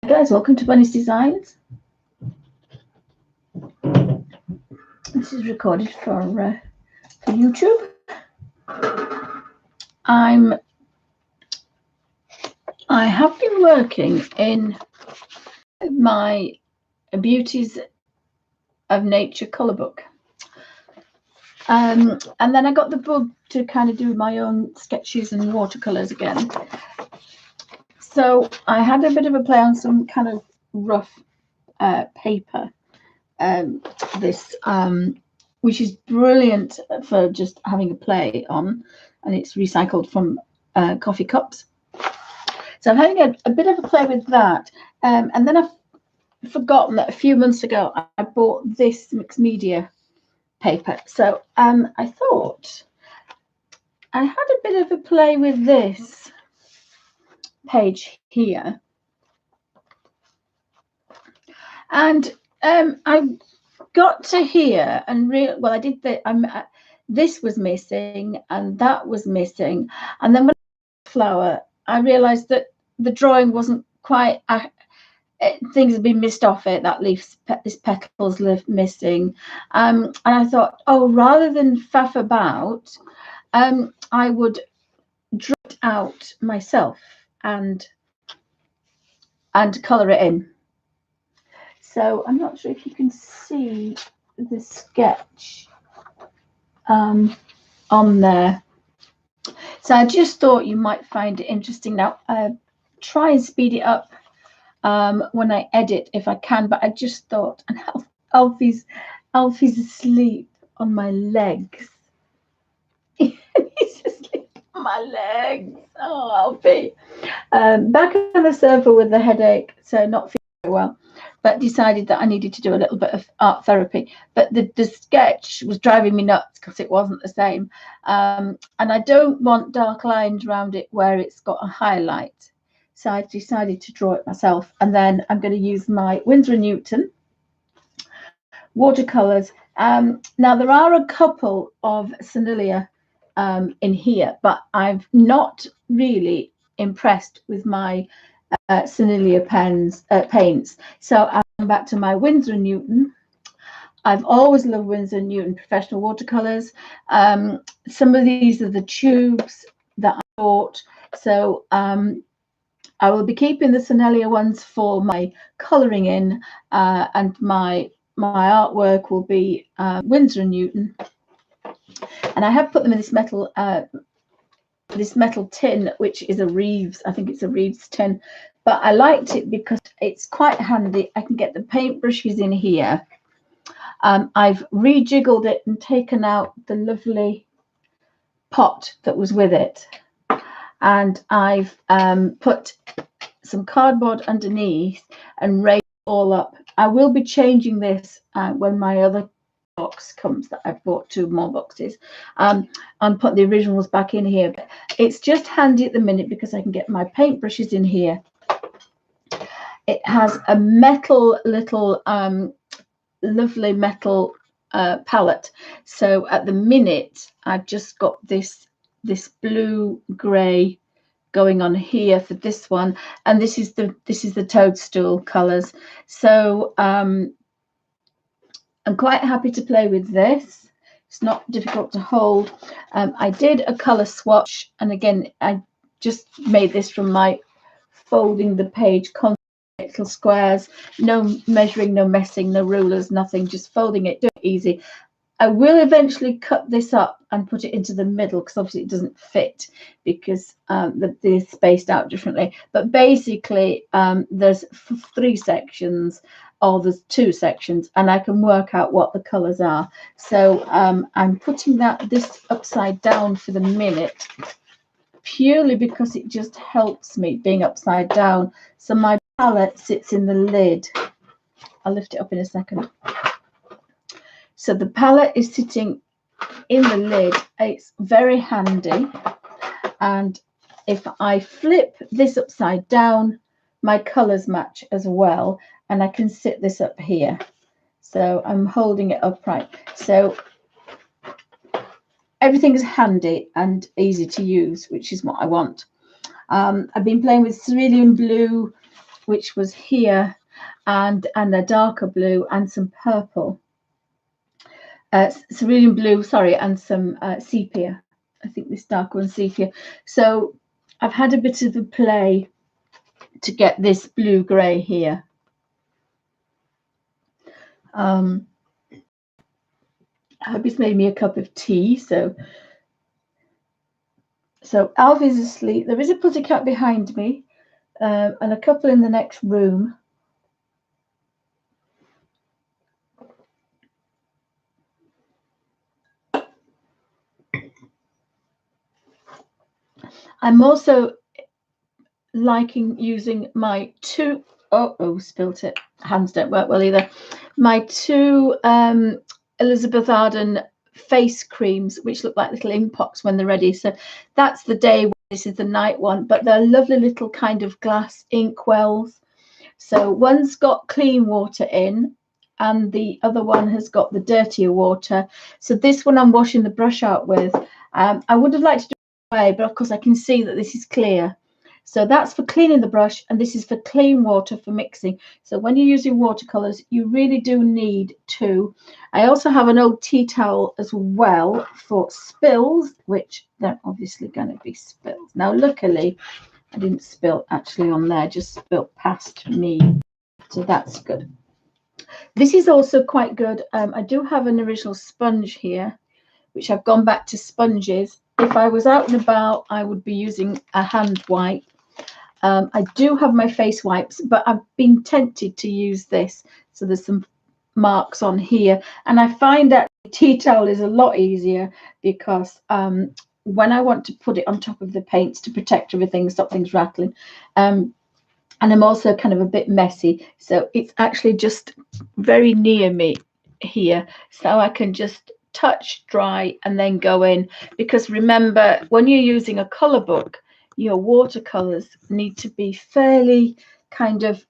Guys, welcome to Bunny's Designs. This is recorded for YouTube. I have been working in my Beauties of Nature colour book, and then I got the bug to kind of do my own sketches and watercolours again. So I had a bit of a play on some kind of rough paper. Which is brilliant for just having a play on, and it's recycled from coffee cups. So I'm having a bit of a play with that, and then I've forgotten that a few months ago I bought this mixed media paper. So I thought I had a bit of a play with this page here, and I got to here and I did that. This was missing and that was missing, and then when I flower, I realized that the drawing wasn't quite things had been missed off it. That leaf, this petal's missing, and I thought, oh, rather than faff about, I would draw it out myself and color it in. So I'm not sure if you can see the sketch on there. So I just thought you might find it interesting. Now, try and speed it up when I edit if I can, but I just thought, and Alfie's asleep on my legs. He's asleep on my legs. Oh, Alfie. Back on the sofa with the headache, so not feeling very well, but decided that I needed to do a little bit of art therapy. But the sketch was driving me nuts because it wasn't the same. And I don't want dark lines around it where it's got a highlight. So I decided to draw it myself. And then I'm going to use my Winsor & Newton watercolours. Now, there are a couple of Senilia in here, but I've not really impressed with my Senilia paints. So I'm back to my Winsor & Newton. I've always loved Winsor & Newton professional watercolors. Some of these are the tubes that I bought. So I will be keeping the Senilia ones for my colouring in, and my artwork will be Winsor & Newton. And I have put them in this metal tin, which is a Reeves. I think it's a Reeves tin, but I liked it because it's quite handy. I can get the paintbrushes in here. I've rejiggled it and taken out the lovely pot that was with it, and I've put some cardboard underneath and raised it all up. I will be changing this when my other box comes that I've bought 2 more boxes, and put the originals back in here. But it's just handy at the minute because I can get my paintbrushes in here. It has a metal little lovely metal palette. So at the minute I've just got this blue grey going on here for this one, and this is the toadstool colors. So I'm quite happy to play with this. It's not difficult to hold. I did a color swatch, and again I just made this from my folding the page little squares, no measuring, no messing, no rulers, nothing, just folding it, do it easy. I will eventually cut this up and put it into the middle because obviously it doesn't fit because they're spaced out differently. But basically there's 3 sections, or there's 2 sections, and I can work out what the colours are. So I'm putting this upside down for the minute, purely because it just helps me being upside down. So my palette sits in the lid. I'll lift it up in a second. So the palette is sitting in the lid. It's very handy, and if I flip this upside down, my colors match as well, and I can sit this up here. So I'm holding it upright. So everything is handy and easy to use, which is what I want. I've been playing with cerulean blue which was here, and a darker blue and some purple. Cerulean blue, sorry, and some sepia. I think this darker one sepia. So I've had a bit of a play to get this blue grey here. I hope it's made me a cup of tea. So Alvy's asleep. There is a pussycat behind me, and a couple in the next room. I'm also liking using my two, spilt it, hands don't work well either, my two Elizabeth Arden face creams, which look like little ink pots when they're ready. So that's the day one, this is the night one, but they're lovely little kind of glass ink wells. So one's got clean water in and the other one has got the dirtier water. So this one I'm washing the brush out with. I would have liked to do it away, but of course I can see that this is clear. So that's for cleaning the brush, and this is for clean water for mixing. So when you're using watercolors, you really do need two. I also have an old tea towel as well for spills, which they're obviously going to be spills. Now, luckily, I didn't spill actually on there, just spilled past me. So that's good. This is also quite good. I do have an original sponge here, which I've gone back to sponges. If I was out and about, I would be using a hand wipe. I do have my face wipes, but I've been tempted to use this. So there's some marks on here. And I find that tea towel is a lot easier because when I want to put it on top of the paints to protect everything, stop things rattling, and I'm also kind of a bit messy. So it's actually just very near me here. So I can just touch, dry, and then go in. Because remember, when you're using a colour book, your watercolors need to be fairly kind of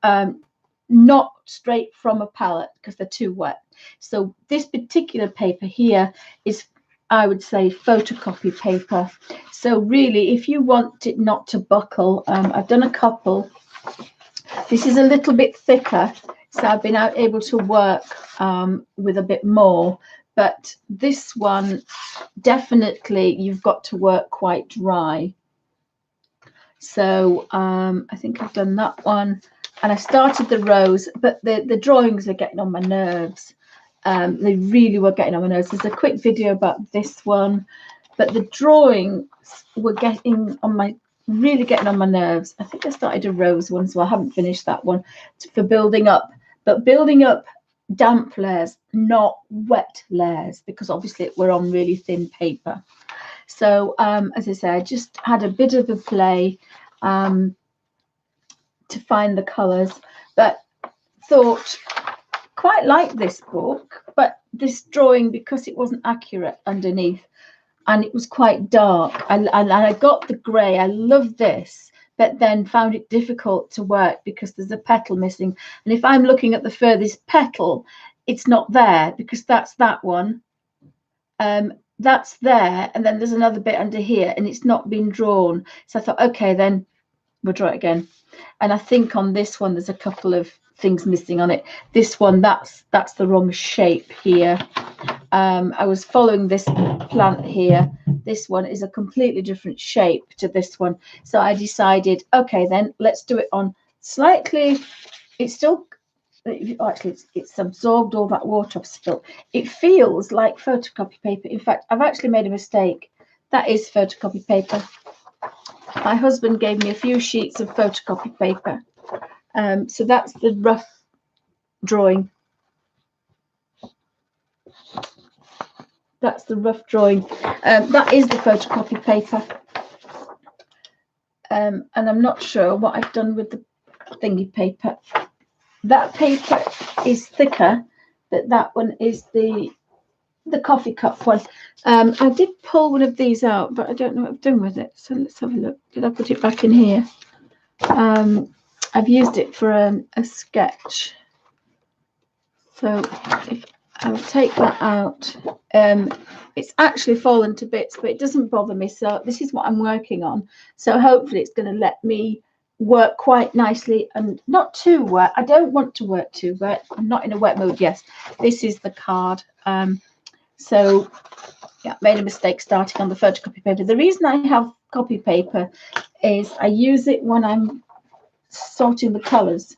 not straight from a palette because they're too wet. So this particular paper here is, I would say, photocopy paper. So really, if you want it not to buckle, I've done a couple. This is a little bit thicker, so I've been able to work with a bit more. But this one, definitely, you've got to work quite dry. So I think I've done that one, and I started the rose, but the drawings are getting on my nerves. They really were getting on my nerves. There's a quick video about this one, but the drawings were getting on my, really getting on my nerves. I think I started a rose one, so I haven't finished that one for building up, but building up damp layers, not wet layers, because obviously we're on really thin paper. So as I say, I just had a bit of a play to find the colours, but thought quite like this book, but this drawing, because it wasn't accurate underneath and it was quite dark, and I got the grey. I love this, but then found it difficult to work because there's a petal missing, and if I'm looking at the furthest petal, it's not there because that's that one. That's there, and then there's another bit under here and it's not been drawn. So I thought, okay, then we'll draw it again. And I think on this one there's a couple of things missing on it. This one, that's the wrong shape here. I was following this plant here. This one is a completely different shape to this one, so I decided, okay, then let's do it on slightly, it's still, actually it's absorbed all that water I've spilt. It feels like photocopy paper. In fact, I've actually made a mistake. That is photocopy paper. My husband gave me a few sheets of photocopy paper. So that's the rough drawing. That's the rough drawing. That is the photocopy paper. And I'm not sure what I've done with the thingy paper. That paper is thicker, but that one is the coffee cup one. I did pull one of these out, but I don't know what I've done with it. So let's have a look. Did I put it back in here? I've used it for a sketch. So if I'll take that out. It's actually fallen to bits, but it doesn't bother me. So this is what I'm working on. So hopefully it's going to let me work quite nicely and not too wet. I don't want to work too wet. I'm not in a wet mode. Yes, this is the card. So yeah, made a mistake starting on the photocopy paper. The reason I have copy paper is I use it when I'm sorting the colors.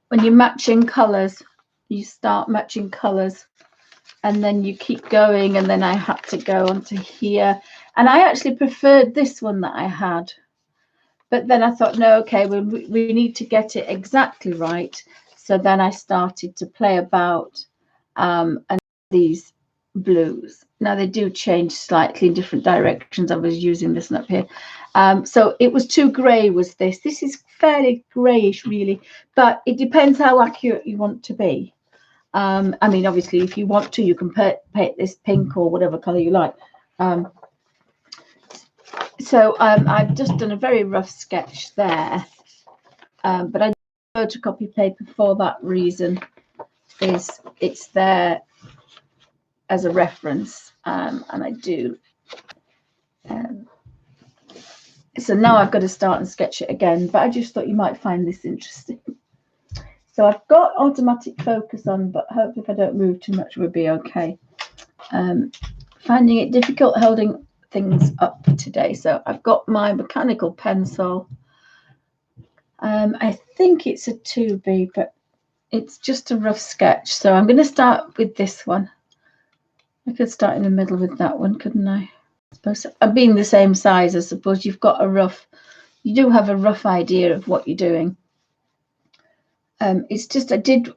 When you're matching colors, you start matching colors and then you keep going, and then I had to go onto here, and I actually preferred this one that I had, but then I thought, no, okay, we need to get it exactly right. So then I started to play about, and these blues, now they do change slightly in different directions. I was using this one up here, so it was too grey. Was this is fairly greyish really, but it depends how accurate you want to be. I mean, obviously, if you want to, you can paint this pink or whatever color you like. So I've just done a very rough sketch there, but I photocopy paper for that reason. It's there as a reference, and I do. So now I've got to start and sketch it again, but I just thought you might find this interesting. So I've got automatic focus on, but hopefully if I don't move too much, we'll be okay. Finding it difficult holding things up today. So I've got my mechanical pencil. I think it's a 2B, but it's just a rough sketch. So I'm going to start with this one. I could start in the middle with that one, couldn't I? I suppose being the same size, I suppose you've got you do have a rough idea of what you're doing. It's just if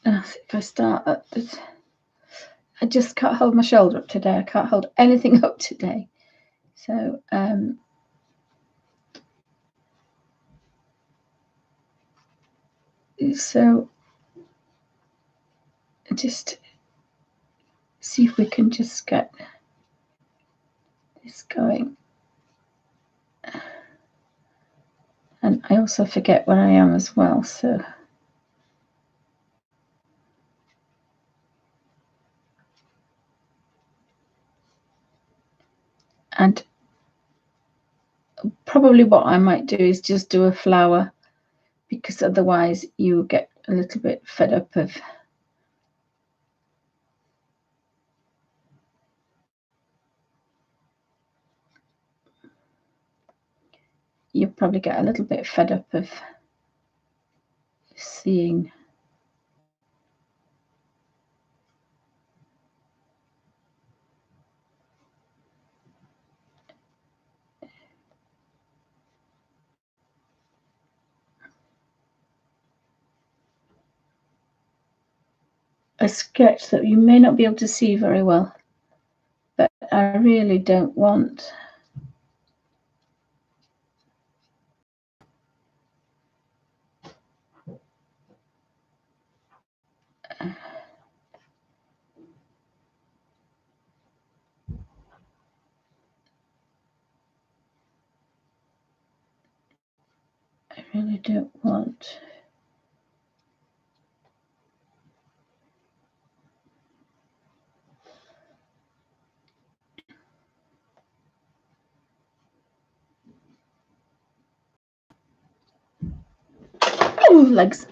I start at this, I just can't hold my shoulder up today. I can't hold anything up today. So just see if we can just get this going. And I also forget where I am as well, so and probably what I might do is just do a flower, because otherwise you get a little bit fed up of you'll probably get a little bit fed up of seeing a sketch that you may not be able to see very well, but I really don't want I really don't want legs.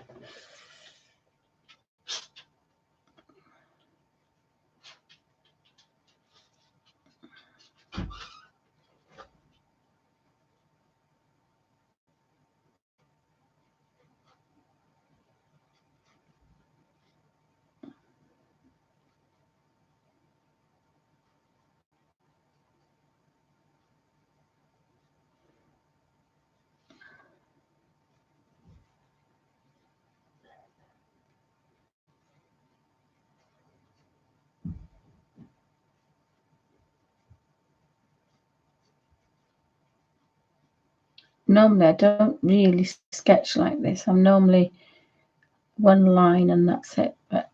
Normally I don't really sketch like this. I'm normally one line and that's it, but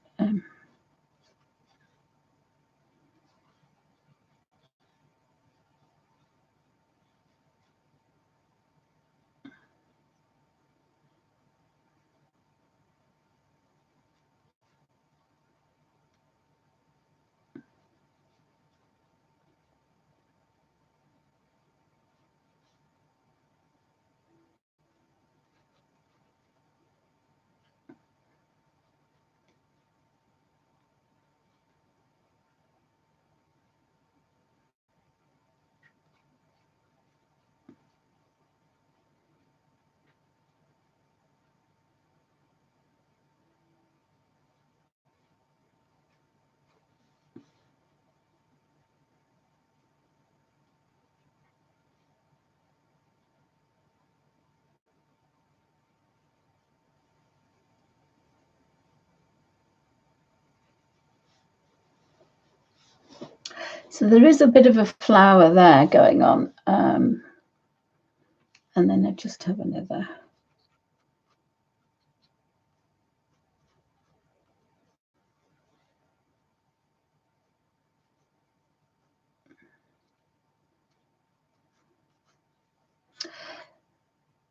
So there is a bit of a flower there going on. And then I just have another.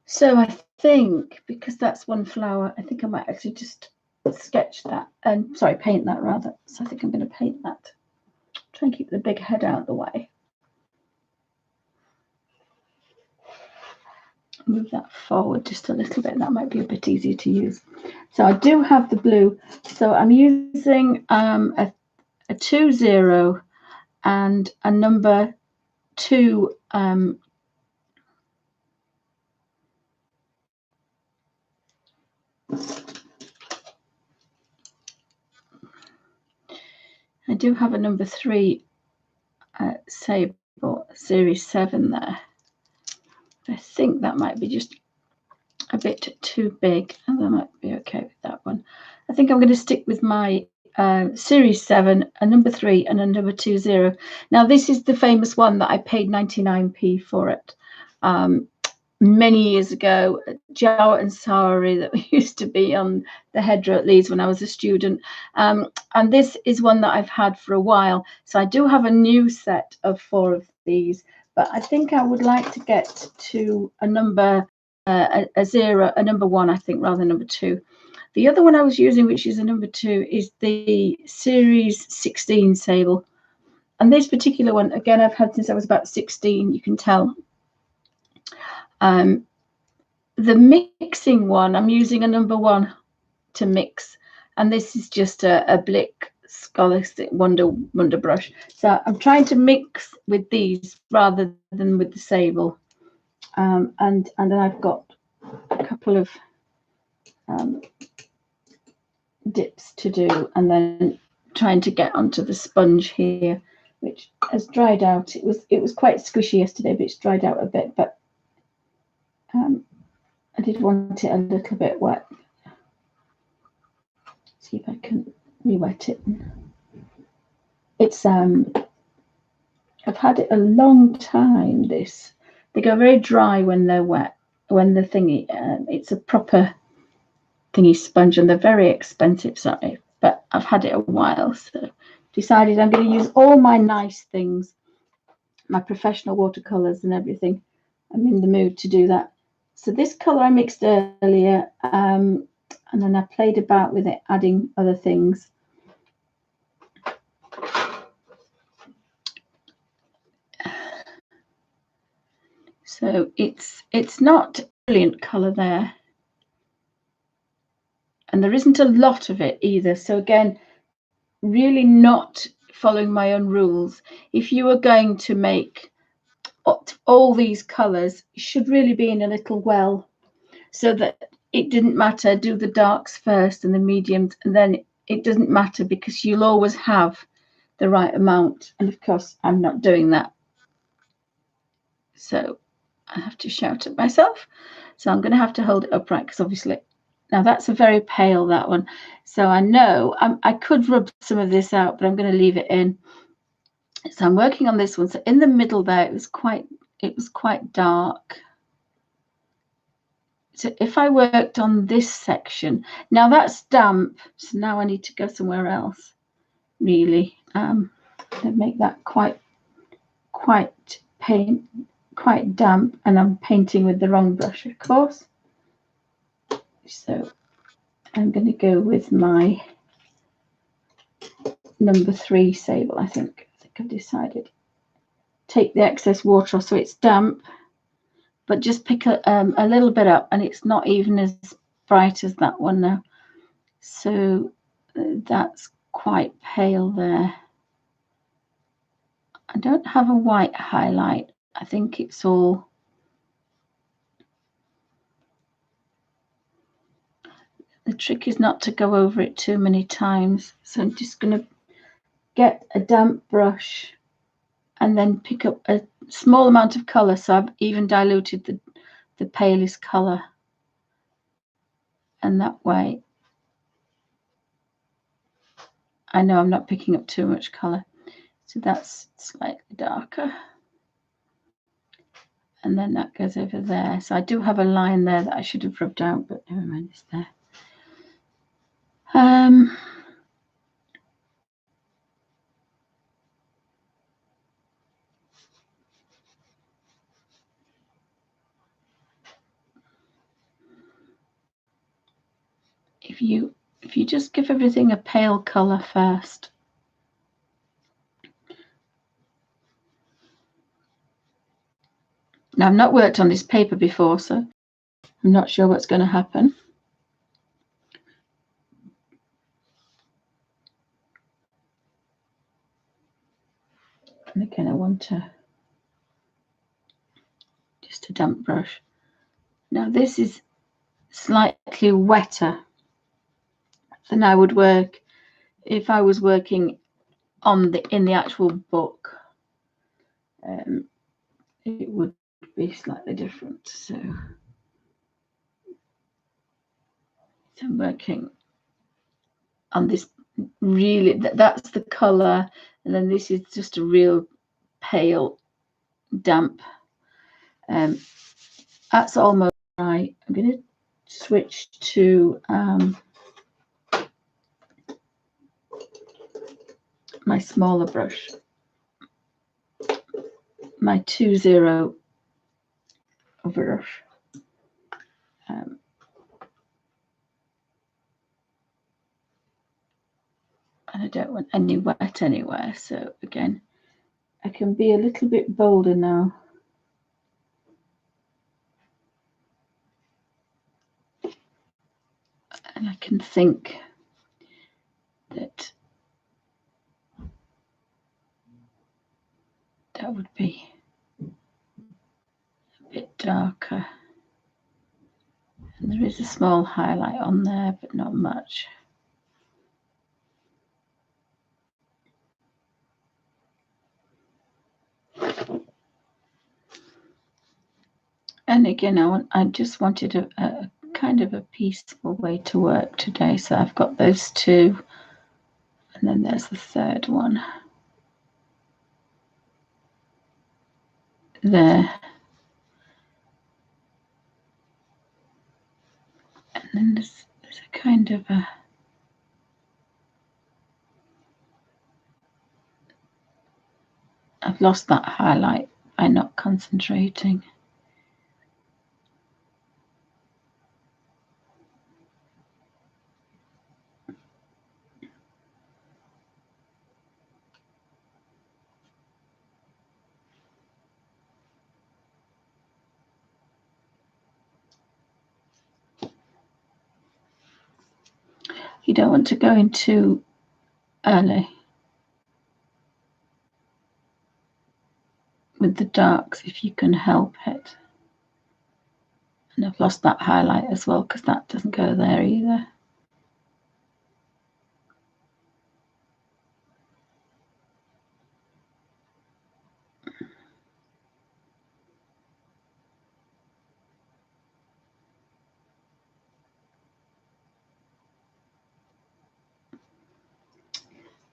So I think, because that's one flower, I think I might actually just sketch that, and sorry, paint that rather. So I think I'm going to paint that. Try and keep the big head out of the way. Move that forward just a little bit. That might be a bit easier to use. So I do have the blue. So I'm using a 2-0 and a number 2. I do have a number 3 sable series 7 there. I think that might be just a bit too big, and I might be okay with that one. I think I'm going to stick with my series 7, a number 3 and a number 2-0. Now this is the famous one that I paid 99p for it many years ago, Jowett and Sari, that used to be on the hedgerow at Leeds when I was a student. And this is one that I've had for a while. So I do have a new set of 4 of these, but I think I would like to get to a number, a 0, a number 1, I think, rather than number 2. The other one I was using, which is a number 2, is the Series 16 sable. And this particular one, again, I've had since I was about 16, you can tell. The mixing one, I'm using a number 1 to mix, and this is just a Blick Scholastic Wonder brush. So I'm trying to mix with these rather than with the sable, and then I've got a couple of dips to do, and then trying to get onto the sponge here, which has dried out. It was quite squishy yesterday, but it's dried out a bit. But I did want it a little bit wet. See if I can re-wet it. It's I've had it a long time. They go very dry when they're wet. When the thingy, it's a proper thingy sponge, and they're very expensive. Sorry, but I've had it a while, so decided I'm going to use all my nice things, my professional watercolors and everything. I'm in the mood to do that. So this color I mixed earlier, and then I played about with it, adding other things. So it's not a brilliant color there, and there isn't a lot of it either. So again, really not following my own rules. If you were going to make all these colors, you should really be in a little well, so that it didn't matter, do the darks first and the mediums, and then it doesn't matter, because you'll always have the right amount. And of course I'm not doing that, so I have to shout at myself. So I'm going to have to hold it upright, because obviously now that's a very pale, that one. So I know I could rub some of this out, but I'm going to leave it in. So I'm working on this one. So in the middle there, it was quite dark. So if I worked on this section, now that's damp, so now I need to go somewhere else, really. And make that quite damp, and I'm painting with the wrong brush, of course. So I'm going to go with my number 3 sable. I think I've decided. Take the excess water off so it's damp, but just pick a little bit up, and it's not even as bright as that one now. So that's quite pale there. I don't have a white highlight. I think it's all. The trick is not to go over it too many times. So I'm just going to get a damp brush and then pick up a small amount of colour. So I've even diluted the palest colour. And that way I know I'm not picking up too much colour. So that's slightly darker. And then that goes over there. So I do have a line there that I should have rubbed out, but never mind, it's there. If you just give everything a pale colour first. Now, I've not worked on this paper before, so I'm not sure what's going to happen. And again, I want just a damp brush. Now, this is slightly wetter than I would work if I was working on in the actual book. It would be slightly different. So I'm working on this really, that's the colour, and then this is just a real pale, damp. That's almost right. I'm going to switch to my smaller brush, my 2-0 brush. And I don't want any wet anywhere, so again, I can be a little bit bolder now. And I can think that that would be a bit darker. And there is a small highlight on there, but not much. And again, I just wanted a kind of a peaceful way to work today. So I've got those two, and then there's the third one there. And then there's a kind of a I've lost that highlight by not concentrating. You don't want to go in too early with the darks if you can help it. And I've lost that highlight as well because that doesn't go there either.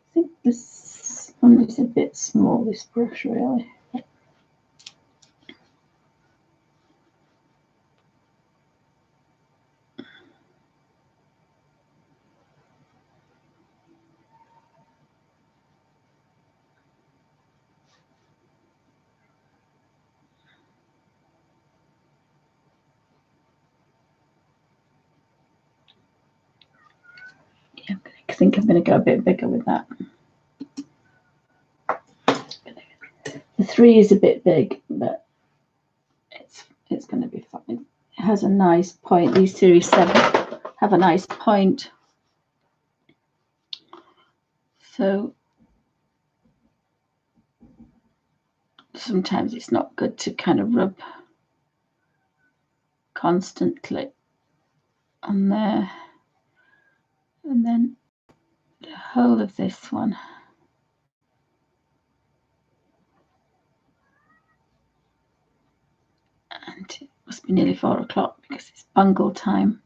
I think this one is a bit small, this brush really. Yeah, I think I'm going to go a bit bigger with that. The 3 is a bit big, but it's going to be fine. It has a nice point. These series 7 have a nice point. So sometimes it's not good to kind of rub constantly on there. And then the whole of this one. And it must be nearly 4 o'clock because it's bungle time.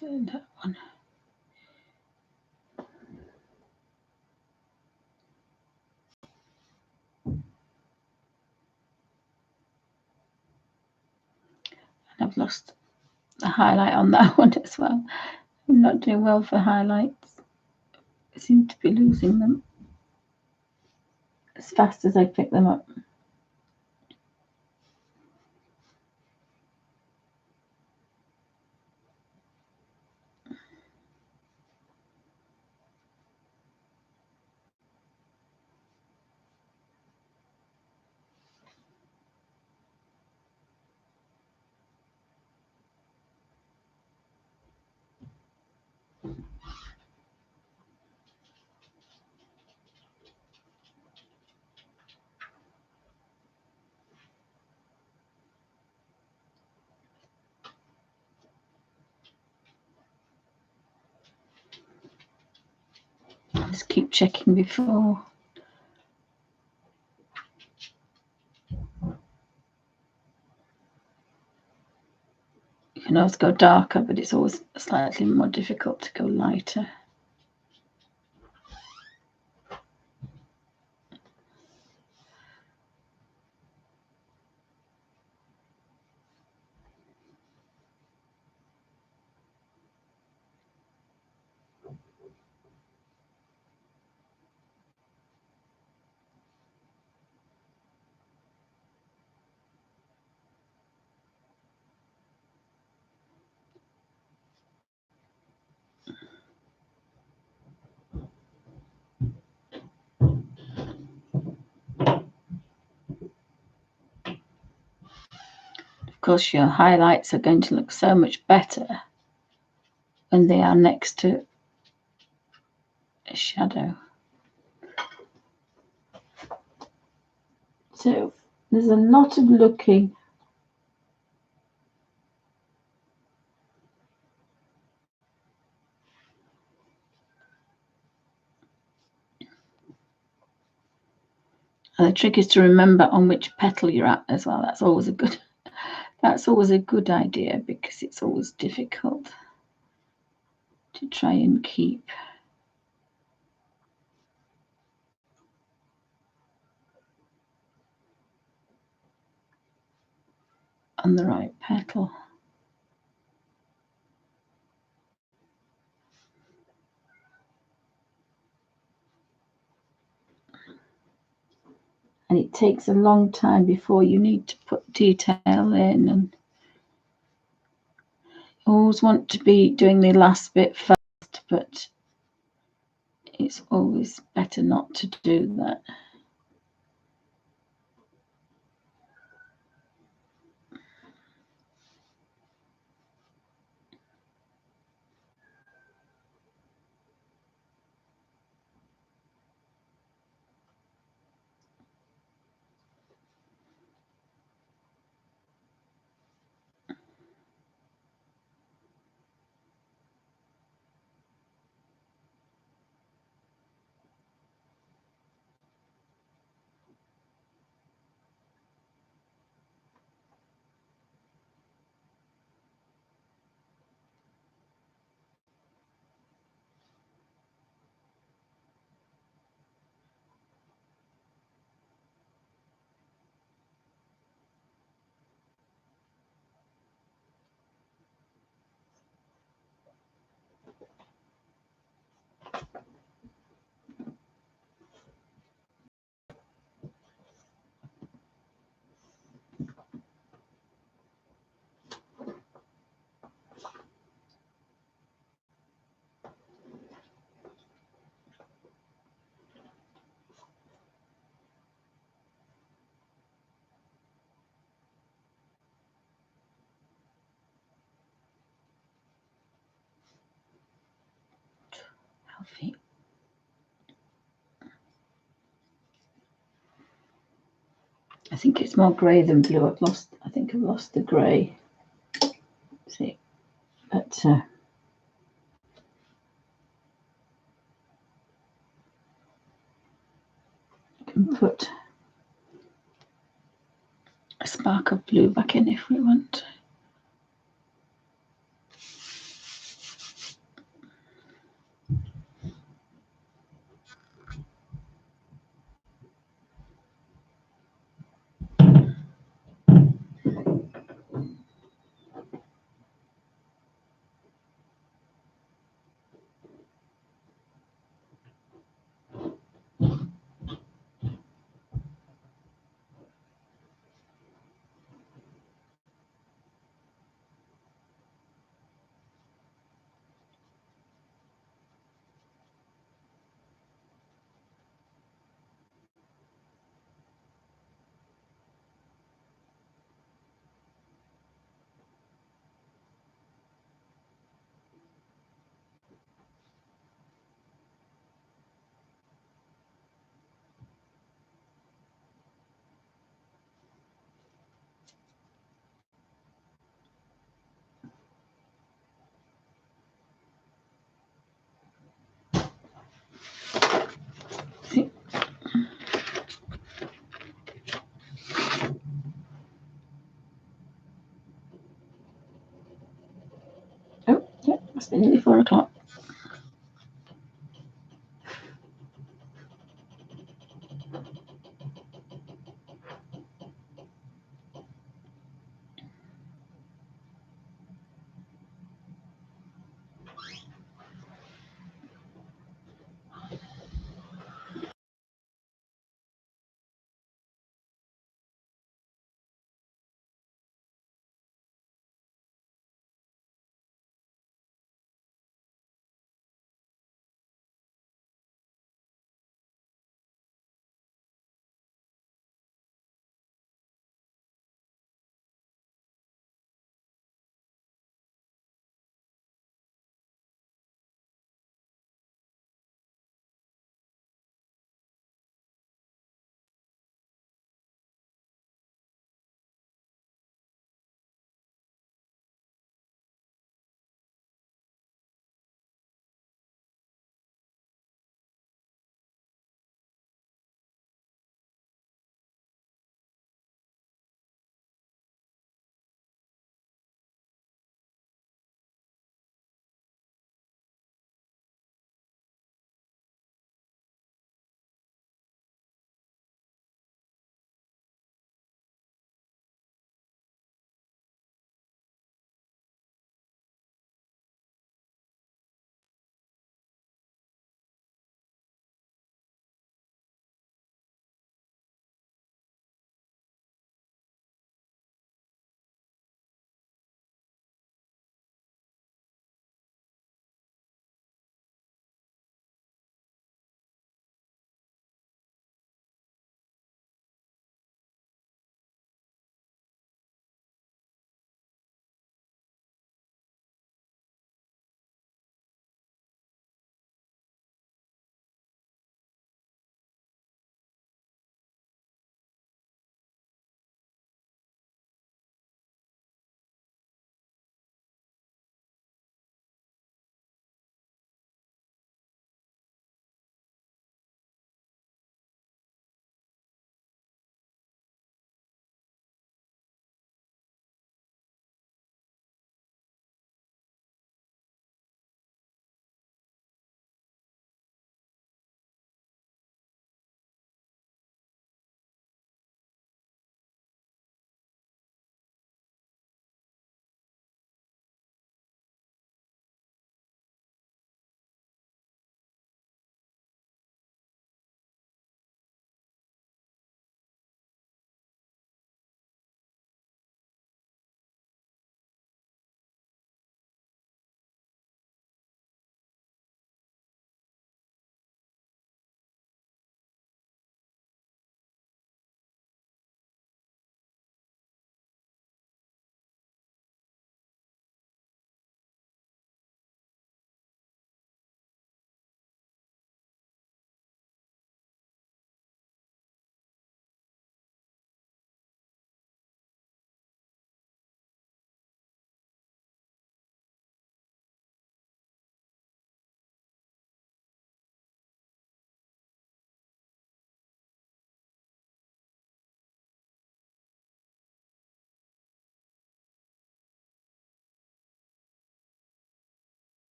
So that one. And I've lost the highlight on that one as well. I'm not doing well for highlights. I seem to be losing them as fast as I pick them up. Just keep checking before. You can always go darker, but it's always slightly more difficult to go lighter. Of course, your highlights are going to look so much better when they are next to a shadow. So there's a lot of looking. And the trick is to remember on which petal you're at as well. That's always a good idea, because it's always difficult to try and keep on the right petal. And it takes a long time before you need to put detail in, and you always want to be doing the last bit first, but it's always better not to do that. Healthy. I think it's more grey than blue. I think I've lost the grey. See, but I can put a spark of blue back in if we want. It's nearly 4 o'clock.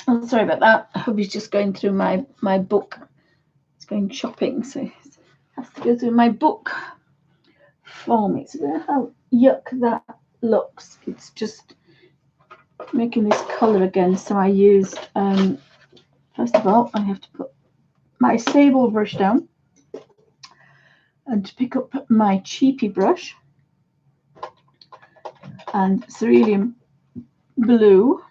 Oh, sorry about that. Hubby's just going through my book. He's going shopping, so he has to go through my book for me. So how yuck that looks. It's just making this colour again. So I used, first of all, I have to put my sable brush down and to pick up my cheapy brush and cerulean blue.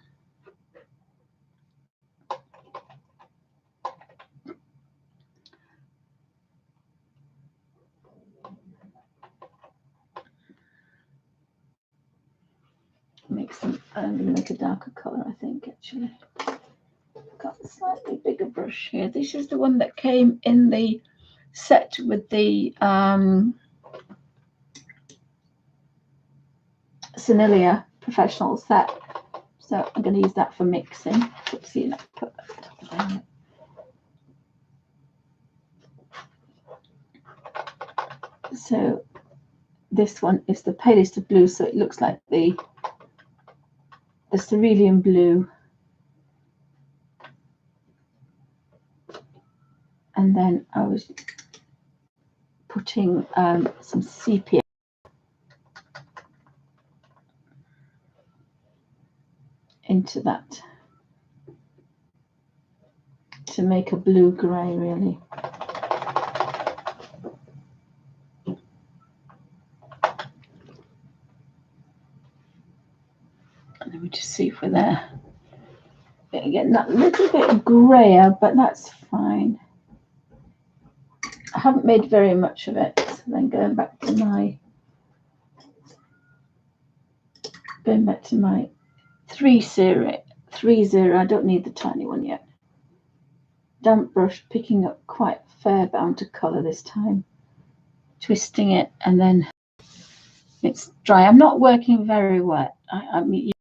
Make some, I'm going to make a darker colour, I think, actually. Got a slightly bigger brush here. This is the one that came in the set with the Senilia professional set. So I'm going to use that for mixing. Oopsie, and put that down. So this one is the palest of blue, so it looks like the cerulean blue. And then I was putting some sepia into that to make a blue grey, really. Let me just see if we're there. Getting that little bit grayer, but that's fine. I haven't made very much of it. So then going back to my 3-0. I don't need the tiny one yet. Damp brush, picking up quite a fair amount of colour this time. Twisting it, and then it's dry. I'm not working very wet. I mean,